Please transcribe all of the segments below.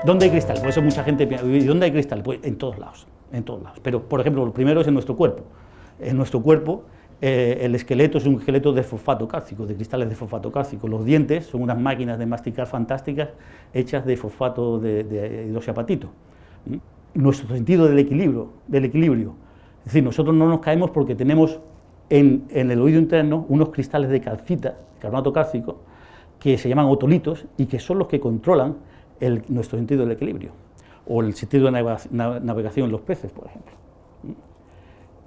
¿Dónde hay cristal? Por eso mucha gente piensa, ¿y dónde hay cristal? Pues en todos lados, en todos lados. Pero, por ejemplo, lo primero es en nuestro cuerpo. En nuestro cuerpo, el esqueleto es un esqueleto de fosfato cálcico, de cristales de fosfato cálcico. Los dientes son unas máquinas de masticar fantásticas hechas de fosfato de hidroxiapatito. Nuestro sentido del equilibrio. Es decir, nosotros no nos caemos porque tenemos en el oído interno unos cristales de calcita, carbonato cálcico, que se llaman otolitos y que son los que controlan nuestro sentido del equilibrio, o el sentido de navegación en los peces, por ejemplo.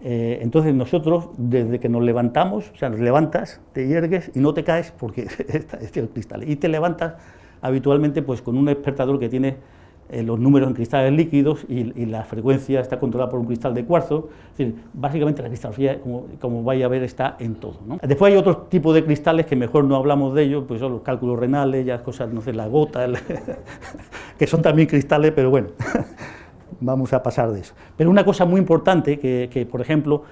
Entonces nosotros, desde que nos levantamos, o sea, nos levantas, te yergues y no te caes porque este cristal, y te levantas habitualmente pues con un despertador que tiene los números en cristales líquidos y la frecuencia está controlada por un cristal de cuarzo. Es decir, básicamente la cristalografía, como vais a ver, está en todo, ¿no? Después hay otro tipo de cristales que mejor no hablamos de ellos, pues son los cálculos renales, ya cosas, no sé, la gota, que son también cristales, pero bueno, vamos a pasar de eso. Pero una cosa muy importante, que por ejemplo,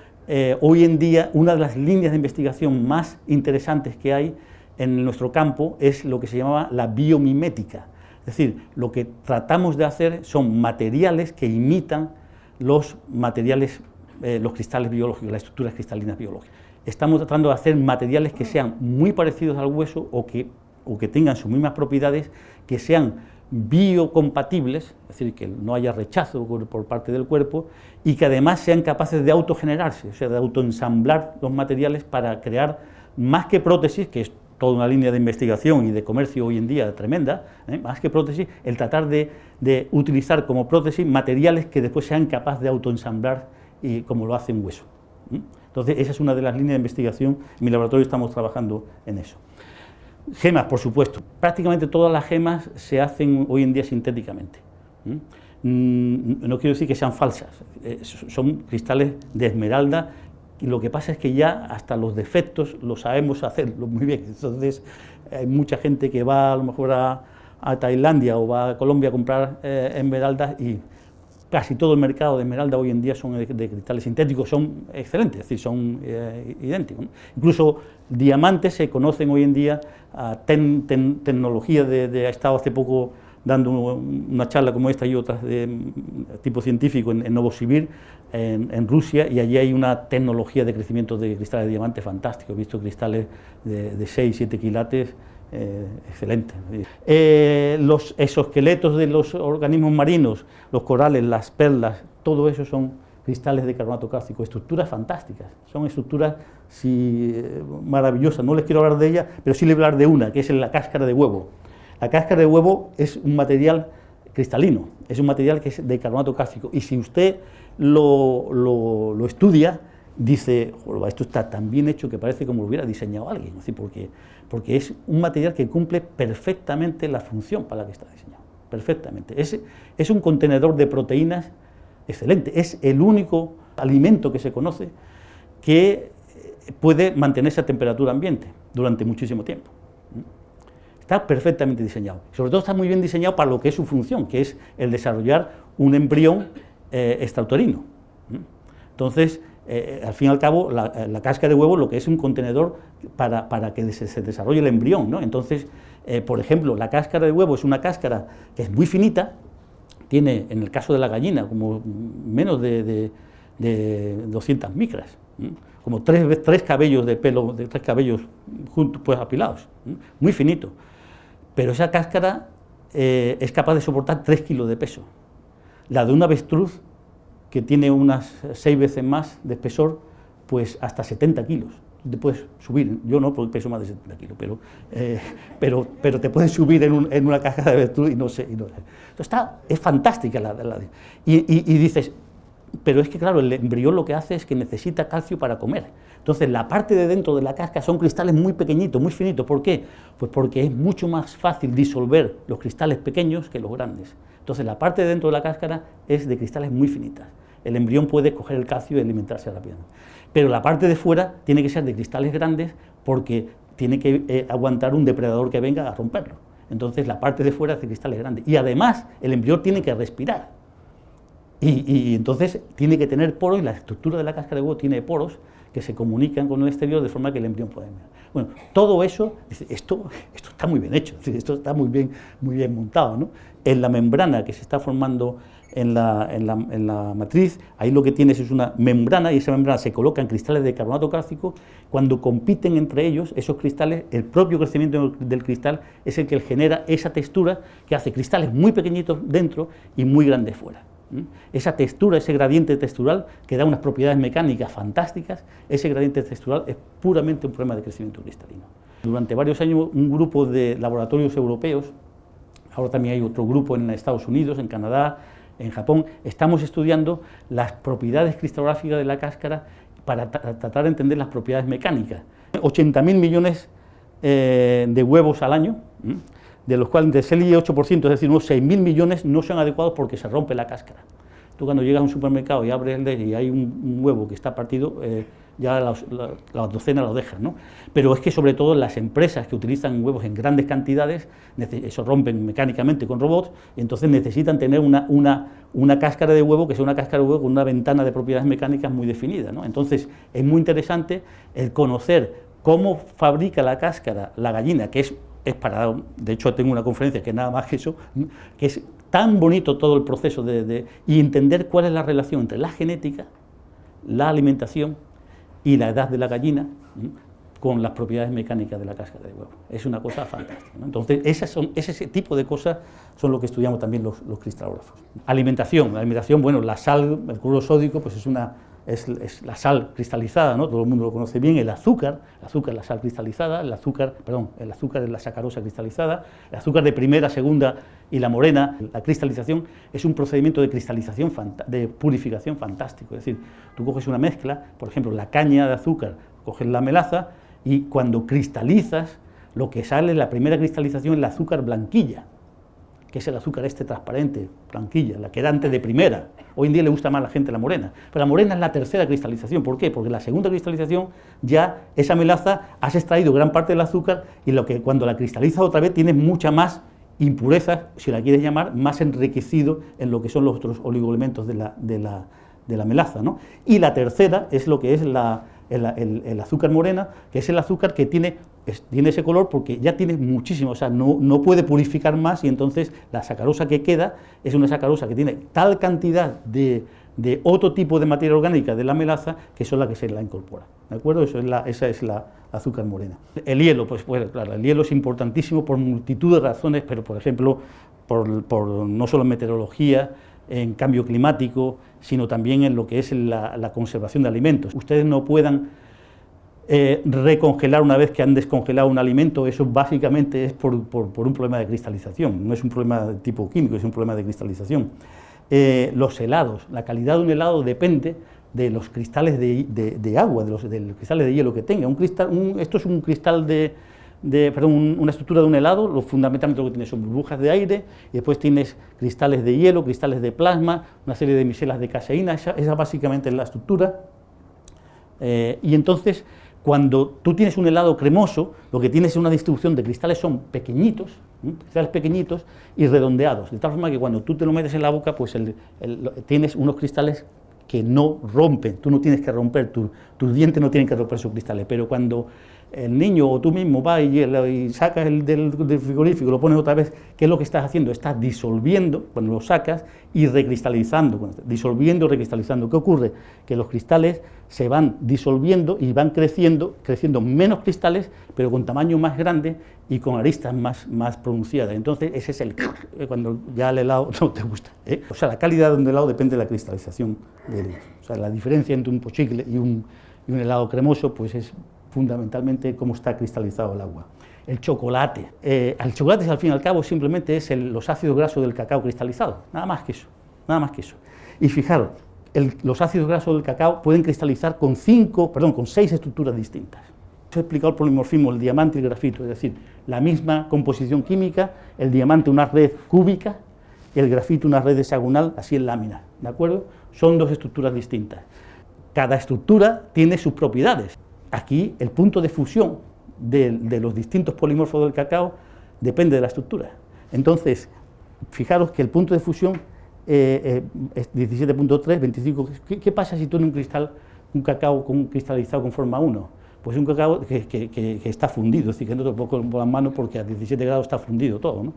hoy en día una de las líneas de investigación más interesantes que hay en nuestro campo es lo que se llamaba la biomimética. Es decir, lo que tratamos de hacer son materiales que imitan los materiales, los cristales biológicos, las estructuras cristalinas biológicas. Estamos tratando de hacer materiales que sean muy parecidos al hueso o que tengan sus mismas propiedades, que sean biocompatibles, es decir, que no haya rechazo por parte del cuerpo y que además sean capaces de autogenerarse, o sea, de autoensamblar los materiales para crear más que prótesis, que es toda una línea de investigación y de comercio hoy en día tremenda, más que prótesis, el tratar de utilizar como prótesis materiales que después sean capaces de autoensamblar y como lo hace un hueso. Entonces, esa es una de las líneas de investigación. En mi laboratorio estamos trabajando en eso. Gemas, por supuesto. Prácticamente todas las gemas se hacen hoy en día sintéticamente. No quiero decir que sean falsas, son cristales de esmeralda. Y lo que pasa es que ya hasta los defectos lo sabemos hacerlo muy bien. Entonces hay mucha gente que va a lo mejor a Tailandia o va a Colombia a comprar esmeraldas y casi todo el mercado de esmeralda hoy en día son de cristales sintéticos, son excelentes, es decir, son idénticos, ¿no? Incluso diamantes se conocen hoy en día, tecnología he estado hace poco dando una charla como esta y otras de tipo científico en Novosibir, en Rusia, y allí hay una tecnología de crecimiento de cristales de diamante fantástico. He visto cristales de 6-7 quilates, excelentes. Los exoesqueletos de los organismos marinos, los corales, las perlas, todo eso son cristales de carbonato cálcico, estructuras fantásticas, son estructuras maravillosas. No les quiero hablar de ellas, pero sí les voy a hablar de una, que es la cáscara de huevo. La cáscara de huevo es un material cristalino, es un material que es de carbonato cálcico, y si usted lo estudia, dice, esto está tan bien hecho que parece como lo hubiera diseñado alguien, ¿sí? Porque es un material que cumple perfectamente la función para la que está diseñado, perfectamente. Es un contenedor de proteínas excelente, es el único alimento que se conoce que puede mantenerse a temperatura ambiente durante muchísimo tiempo. Está perfectamente diseñado. Sobre todo está muy bien diseñado para lo que es su función, que es el desarrollar un embrión extrauterino. Entonces, al fin y al cabo, la cáscara de huevo lo que es un contenedor para que se desarrolle el embrión, ¿no? Entonces, por ejemplo, la cáscara de huevo es una cáscara que es muy finita, tiene, en el caso de la gallina, como menos de 200 micras, como tres cabellos de pelo, de 3 cabellos juntos, pues apilados, muy finito. Pero esa cáscara es capaz de soportar 3 kilos de peso. La de un avestruz, que tiene unas 6 veces más de espesor, pues hasta 70 kilos. Te puedes subir, yo no, porque peso más de 70 kilos, pero te puedes subir en una caja de avestruz y no sé. Entonces es fantástica y dices, pero es que claro, el embrión lo que hace es que necesita calcio para comer. Entonces la parte de dentro de la cáscara son cristales muy pequeñitos, muy finitos. ¿Por qué? Pues porque es mucho más fácil disolver los cristales pequeños que los grandes. Entonces la parte de dentro de la cáscara es de cristales muy finitas. El embrión puede coger el calcio y alimentarse rápidamente. Pero la parte de fuera tiene que ser de cristales grandes porque tiene que aguantar un depredador que venga a romperlo. entonces la parte de fuera de ese cristal es grande. Y además el embrión tiene que respirar. Y entonces tiene que tener poros, y la estructura de la cáscara de huevo tiene poros que se comunican con el exterior de forma que el embrión pueda eminar. Bueno, todo eso, esto está muy bien hecho, esto está muy bien montado, ¿no? En la membrana que se está formando en la matriz, ahí lo que tienes es una membrana, y esa membrana se coloca en cristales de carbonato cálcico. Cuando compiten entre ellos, esos cristales, el propio crecimiento del cristal es el que genera esa textura que hace cristales muy pequeñitos dentro y muy grandes fuera. Esa textura, ese gradiente textural que da unas propiedades mecánicas fantásticas, ese gradiente textural es puramente un problema de crecimiento cristalino. Durante varios años un grupo de laboratorios europeos, ahora también hay otro grupo en Estados Unidos, en Canadá, en Japón, estamos estudiando las propiedades cristalográficas de la cáscara para tratar de entender las propiedades mecánicas. 80.000 millones de huevos al año, de los cuales entre el 8%, es decir, unos 6.000 millones no son adecuados porque se rompe la cáscara. Tú cuando llegas a un supermercado y abres el de y hay un huevo que está partido, ya la docena lo dejan, ¿no? Pero es que sobre todo las empresas que utilizan huevos en grandes cantidades, eso rompen mecánicamente con robots, y entonces necesitan tener una cáscara de huevo que sea una cáscara de huevo con una ventana de propiedades mecánicas muy definida, ¿no? Entonces es muy interesante el conocer cómo fabrica la cáscara la gallina, que es para, de hecho tengo una conferencia que es nada más que eso, que es tan bonito todo el proceso y entender cuál es la relación entre la genética, la alimentación y la edad de la gallina con las propiedades mecánicas de la cáscara de huevo. Es una cosa fantástica, ¿no? Entonces ese tipo de cosas son lo que estudiamos también los cristalógrafos. Alimentación, bueno, la sal, el cloruro sódico, pues es la sal cristalizada, ¿no? Todo el mundo lo conoce bien. El azúcar es la sal cristalizada, el azúcar es la sacarosa cristalizada, el azúcar de primera, segunda y la morena. La cristalización es un procedimiento de cristalización, de purificación fantástico. Es decir, tú coges una mezcla, por ejemplo, la caña de azúcar, coges la melaza y cuando cristalizas, lo que sale, la primera cristalización es el azúcar blanquilla, que es el azúcar transparente, blanquilla, la que era antes de primera. Hoy en día le gusta más a la gente la morena, pero la morena es la tercera cristalización. ¿Por qué? Porque la segunda cristalización ya esa melaza has extraído gran parte del azúcar y cuando la cristalizas otra vez tienes mucha más impureza, si la quieres llamar, más enriquecido en lo que son los otros oligoelementos de la melaza, ¿no? Y la tercera es lo que es el azúcar morena, que es el azúcar que tiene ese color porque ya tiene muchísimo, o sea, no puede purificar más, y entonces la sacarosa que queda es una sacarosa que tiene tal cantidad de otro tipo de materia orgánica de la melaza que eso es la que se la incorpora, ¿de acuerdo? Esa es la azúcar morena. El hielo, pues claro, el hielo es importantísimo por multitud de razones, pero por ejemplo, por no solo en meteorología, en cambio climático, sino también en lo que es la conservación de alimentos. Ustedes no puedan recongelar una vez que han descongelado un alimento, eso básicamente es por un problema de cristalización, no es un problema de tipo químico, es un problema de cristalización. Los helados, la calidad de un helado depende de los cristales de agua, de los cristales de hielo que tenga. Esto es un cristal una estructura de un helado, fundamentalmente lo que tiene son burbujas de aire, y después tienes cristales de hielo, cristales de plasma, una serie de micelas de caseína, esa básicamente es la estructura. Y entonces, cuando tú tienes un helado cremoso, lo que tienes es una distribución de cristales son pequeñitos y redondeados, de tal forma que cuando tú te lo metes en la boca, pues tienes unos cristales que no rompen, tú no tienes que romper, tus dientes no tienen que romper esos cristales, pero cuando el niño o tú mismo vas y sacas del frigorífico, lo pones otra vez, ¿qué es lo que estás haciendo? Estás disolviendo cuando lo sacas y recristalizando, disolviendo y recristalizando. ¿Qué ocurre? Que los cristales se van disolviendo y van creciendo menos cristales, pero con tamaño más grande y con aristas más pronunciadas. Entonces ese es cuando ya el helado no te gusta, ¿eh? O sea, la calidad de un helado depende de la cristalización del, o sea, la diferencia entre un pochicle y un helado cremoso, pues es fundamentalmente cómo está cristalizado el agua. El chocolate. El chocolate, al fin y al cabo, simplemente es los ácidos grasos del cacao cristalizado, nada más que eso. Y fijaros, los ácidos grasos del cacao pueden cristalizar con 6 estructuras distintas. He explicado el polimorfismo, el diamante y el grafito, es decir, la misma composición química, el diamante una red cúbica, el grafito una red hexagonal, así en láminas, ¿de acuerdo? Son 2 estructuras distintas. Cada estructura tiene sus propiedades. Aquí el punto de fusión de los distintos polimorfos del cacao depende de la estructura. Entonces, fijaros que el punto de fusión es 17.3, 25. ¿Qué pasa si tú en un cristal, un cacao cristalizado con forma 1? Pues un cacao que está fundido, es decir, que no te lo pongo con las manos porque a 17 grados está fundido todo, ¿no?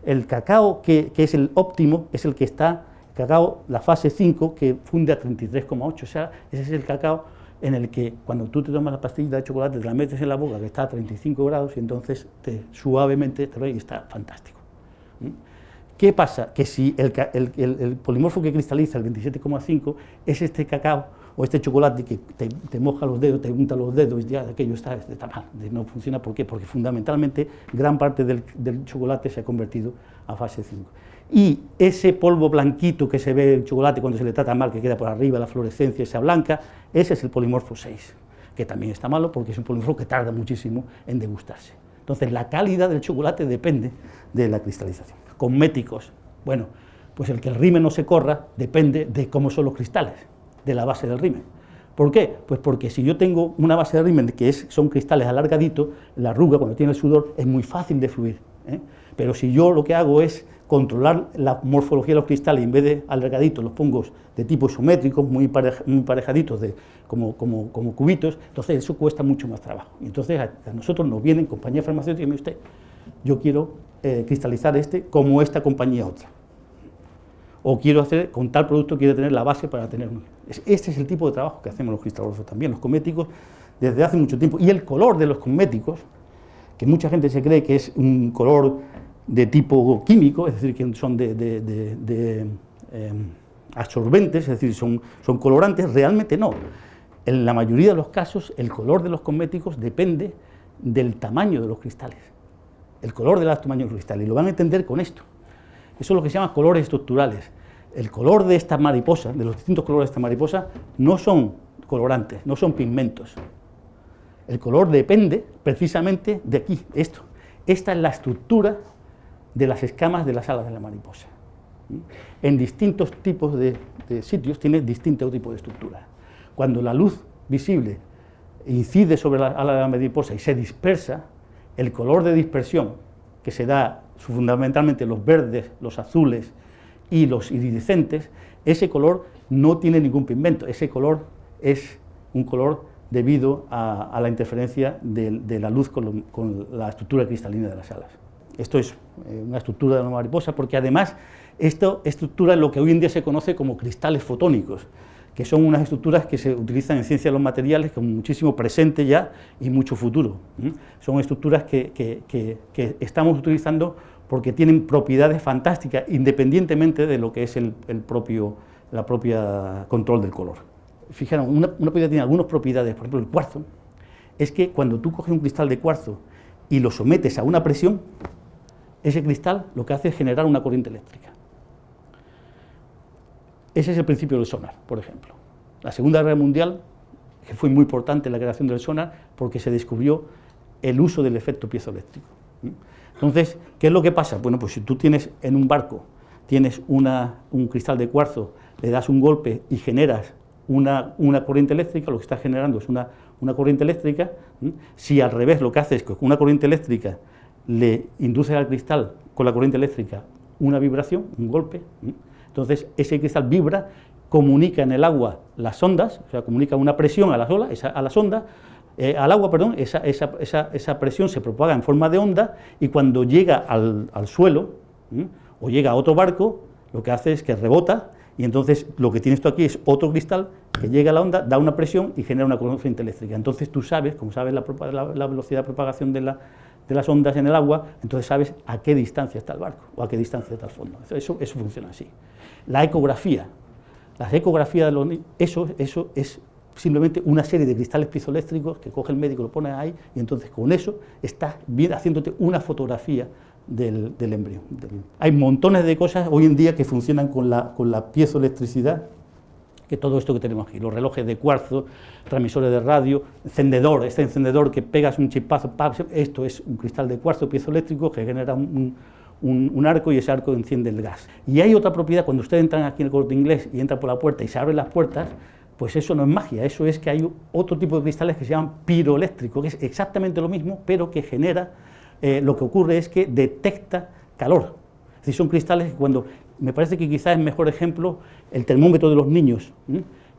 El cacao que es el óptimo es el que está, cacao, la fase 5, que funde a 33,8, o sea, ese es el cacao en el que cuando tú te tomas la pastillita de chocolate, te la metes en la boca, que está a 35 grados, y entonces suavemente te lo y está fantástico. ¿Qué pasa? Que si el polimorfo que cristaliza, el 27,5, es este cacao o este chocolate que te moja los dedos, te unta los dedos, ya aquello está mal, no funciona. ¿Por qué? Porque fundamentalmente gran parte del chocolate se ha convertido a fase 5. Y ese polvo blanquito que se ve en el chocolate cuando se le trata mal, que queda por arriba, la fluorescencia esa blanca, ese es el polimorfo 6, que también está malo porque es un polimorfo que tarda muchísimo en degustarse. Entonces la calidad del chocolate depende de la cristalización. Cosméticos, bueno, pues el que el rimen no se corra depende de cómo son los cristales, de la base del rimen. ¿Por qué? Pues porque si yo tengo una base de rimen que son cristales alargaditos, la arruga cuando tiene el sudor es muy fácil de fluir, ¿eh? Pero si yo lo que hago es controlar la morfología de los cristales y en vez de alargaditos los pongo de tipo isométrico, muy parejaditos, como cubitos, entonces eso cuesta mucho más trabajo. Y entonces a nosotros nos vienen compañías farmacéuticas y me dice usted, yo quiero cristalizar como esta compañía otra. O quiero hacer, con tal producto quiero tener la base para tener uno. Este es el tipo de trabajo que hacemos los cristalógrafos también, los cosméticos, desde hace mucho tiempo. Y el color de los cosméticos, que mucha gente se cree que es un color de tipo químico, es decir, que son absorbentes, es decir, son colorantes, realmente no. En la mayoría de los casos, el color de los cosméticos depende del tamaño de los cristales. El color del tamaño de los cristales, y lo van a entender con esto. Eso es lo que se llama colores estructurales. El color de esta mariposa, de los distintos colores de esta mariposa, no son colorantes, no son pigmentos. El color depende precisamente de aquí, esto. Esta es la estructura de las escamas de las alas de la mariposa. En distintos tipos de sitios tiene distinto tipo de estructura. Cuando la luz visible incide sobre la ala de la mariposa y se dispersa, el color de dispersión que se da fundamentalmente los verdes, los azules y los iridescentes, ese color no tiene ningún pigmento, ese color es un color debido a la interferencia de la luz con la estructura cristalina de las alas. Esto es una estructura de la mariposa, porque además esta estructura es lo que hoy en día se conoce como cristales fotónicos, que son unas estructuras que se utilizan en ciencia de los materiales con muchísimo presente ya y mucho futuro. Son estructuras que estamos utilizando porque tienen propiedades fantásticas, independientemente de lo que es la propia control del color. Fijaros, una propiedad tiene algunas propiedades, por ejemplo el cuarzo, es que cuando tú coges un cristal de cuarzo y lo sometes a una presión, ese cristal lo que hace es generar una corriente eléctrica. Ese es el principio del sonar, por ejemplo. La Segunda Guerra Mundial, que fue muy importante la creación del sonar, porque se descubrió el uso del efecto piezoeléctrico. Entonces, ¿qué es lo que pasa? Bueno, pues si tú tienes en un barco, tienes un cristal de cuarzo, le das un golpe y generas una corriente eléctrica, lo que estás generando es una corriente eléctrica. Si al revés lo que haces es que con una corriente eléctrica le induces al cristal con la corriente eléctrica una vibración, un golpe, entonces ese cristal vibra, comunica en el agua las ondas, o sea, comunica una presión a las olas, a las ondas, al agua, perdón, esa presión se propaga en forma de onda y cuando llega al suelo o llega a otro barco, lo que hace es que rebota y entonces lo que tienes tú aquí es otro cristal que llega a la onda, da una presión y genera una corriente eléctrica. Entonces tú sabes, como sabes la velocidad de propagación de las ondas en el agua, entonces sabes a qué distancia está el barco o a qué distancia está el fondo. Eso funciona así. La ecografía, eso es simplemente una serie de cristales piezoeléctricos que coge el médico, lo pone ahí y entonces con eso está haciéndote una fotografía del embrión. Hay montones de cosas hoy en día que funcionan con la piezoelectricidad, que todo esto que tenemos aquí, los relojes de cuarzo, transmisores de radio, encendedor, este encendedor que pegas un chispazo, esto es un cristal de cuarzo piezoeléctrico que genera un arco y ese arco enciende el gas. Y hay otra propiedad, cuando ustedes entran aquí en el Corte Inglés y entran por la puerta y se abren las puertas, pues eso no es magia, eso es que hay otro tipo de cristales que se llaman piroeléctricos, que es exactamente lo mismo, pero que genera lo que ocurre es que detecta calor. Es decir, son cristales que cuando, me parece que quizás es mejor ejemplo el termómetro de los niños.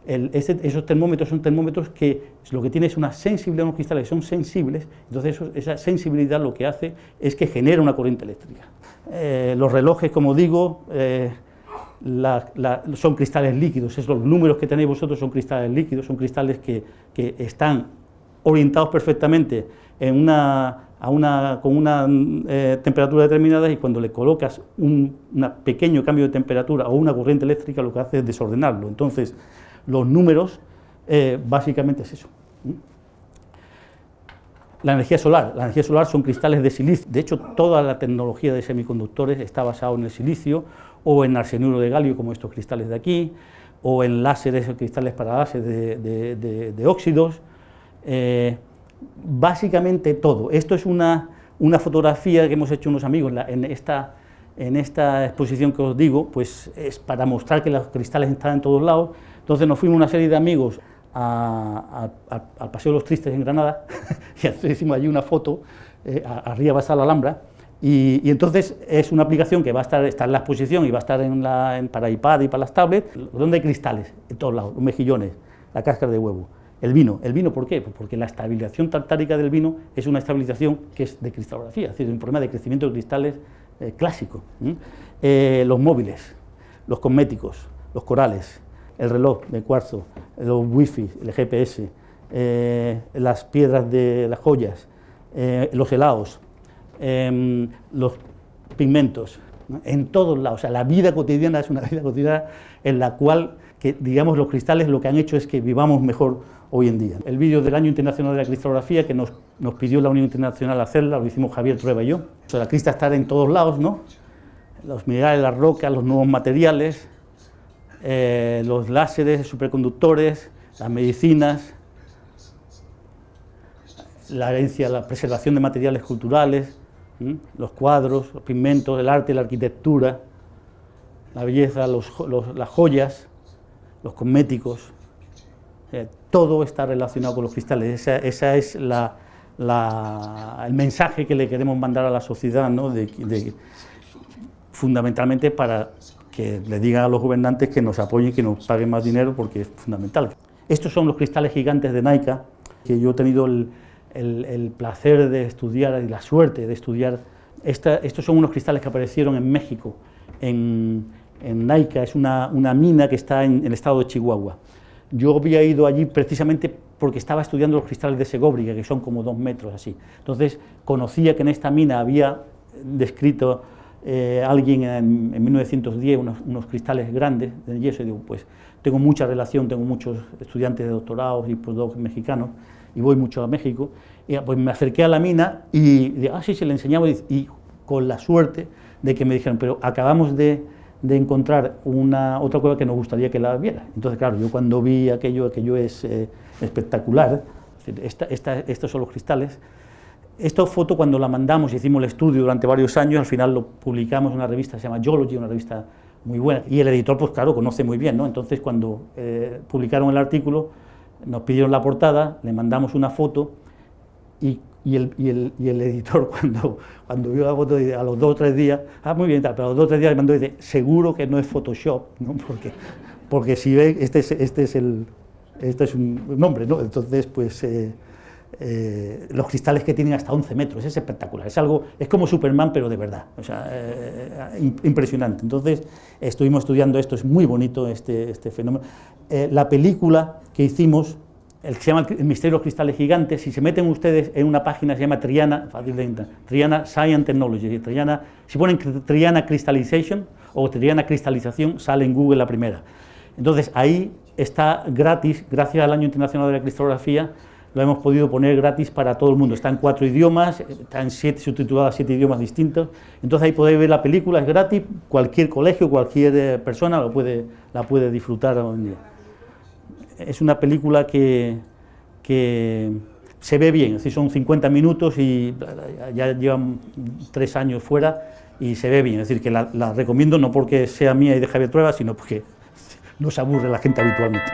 Esos termómetros son termómetros que lo que tiene es una sensibilidad, unos cristales que son sensibles, entonces esa sensibilidad lo que hace es que genera una corriente eléctrica. Los relojes, como digo, son cristales líquidos, los números que tenéis vosotros son cristales líquidos, son cristales que están orientados perfectamente con una temperatura determinada, y cuando le colocas un pequeño cambio de temperatura o una corriente eléctrica, lo que hace es desordenarlo. Entonces, los números básicamente es eso. La energía solar son cristales de silicio. De hecho, toda la tecnología de semiconductores está basada en el silicio, o en arsenuro de galio, como estos cristales de aquí, o en láseres, cristales para láser de óxidos. Básicamente todo. Esto es una fotografía que hemos hecho unos amigos en esta exposición que os digo, pues es para mostrar que los cristales están en todos lados. Entonces nos fuimos una serie de amigos al Paseo de los Tristes en Granada, y entonces hicimos allí una foto, arriba va a estar la Alhambra, y entonces es una aplicación que va a está en la exposición y va a estar para iPad y para las tablets, donde hay cristales en todos lados, los mejillones, la cáscara de huevo. El vino, ¿por qué? Pues porque la estabilización tartárica del vino es una estabilización que es de cristalografía, es decir, un problema de crecimiento de cristales clásico. Los móviles, los cosméticos, los corales, el reloj de cuarzo, los wifi, el GPS, las piedras de las joyas, los helados, los pigmentos, ¿no? En todos lados. O sea, la vida cotidiana es una vida cotidiana en la cual, digamos, los cristales lo que han hecho es que vivamos mejor hoy en día. El vídeo del Año Internacional de la Cristalografía, que nos pidió la Unión Internacional hacerla, lo hicimos Javier Trueba y yo. O sea, la crista está en todos lados, ¿no? Los minerales, las rocas, los nuevos materiales, los láseres, superconductores, las medicinas, la herencia, la preservación de materiales culturales, los cuadros, los pigmentos, el arte, la arquitectura, la belleza, las joyas, los cosméticos, todo está relacionado con los cristales. Esa es el mensaje que le queremos mandar a la sociedad, ¿no? Fundamentalmente para que le digan a los gobernantes que nos apoyen, que nos paguen más dinero, porque es fundamental. Estos son los cristales gigantes de NAICA, que yo he tenido el placer de estudiar y la suerte de estudiar. Estos son unos cristales que aparecieron en México, en NAICA, es una mina que está en el estado de Chihuahua. Yo había ido allí precisamente porque estaba estudiando los cristales de Segóbriga, que son como 2 metros así. Entonces conocía que en esta mina había descrito alguien en 1910 unos cristales grandes de yeso, y digo, pues tengo mucha relación, tengo muchos estudiantes de doctorados y postdocs mexicanos, y voy mucho a México, y pues me acerqué a la mina y sí, se le enseñaba, y con la suerte de que me dijeron, pero acabamos de encontrar otra cueva que nos gustaría que la viera. Entonces, claro, yo cuando vi aquello es espectacular. Estos son los cristales. Esta foto, cuando la mandamos, hicimos el estudio durante varios años, al final lo publicamos en una revista que se llama Geology, una revista muy buena, y el editor, pues claro, conoce muy bien, ¿no? Entonces, cuando publicaron el artículo, nos pidieron la portada, le mandamos una foto, y el editor, cuando vio la foto, a los 2 o 3 días, muy bien, pero a los 2 o 3 días le mandó y dice, seguro que no es Photoshop, ¿no? Porque si ve, este es un nombre, ¿no? Entonces, pues los cristales que tienen hasta 11 metros, es espectacular, es como Superman, pero de verdad, o sea, impresionante. Entonces, estuvimos estudiando esto, es muy bonito este fenómeno. La película que hicimos, el que se llama El misterio de los cristales gigantes, si se meten ustedes en una página, se llama Triana, fácil de entender, Triana Science Technology, si ponen Triana Crystallization o Triana Cristalización, sale en Google la primera. Entonces, ahí está gratis, gracias al Año Internacional de la Cristalografía, lo hemos podido poner gratis para todo el mundo. Está en 4 idiomas, está en subtitulada a 7 idiomas distintos. Entonces ahí podéis ver la película, es gratis, cualquier colegio, cualquier persona la puede disfrutar hoy en día. Es una película que se ve bien, es decir, son 50 minutos y ya llevan 3 años fuera y se ve bien. Es decir, que la recomiendo no porque sea mía y de Javier Trueba, sino porque no se aburre la gente habitualmente.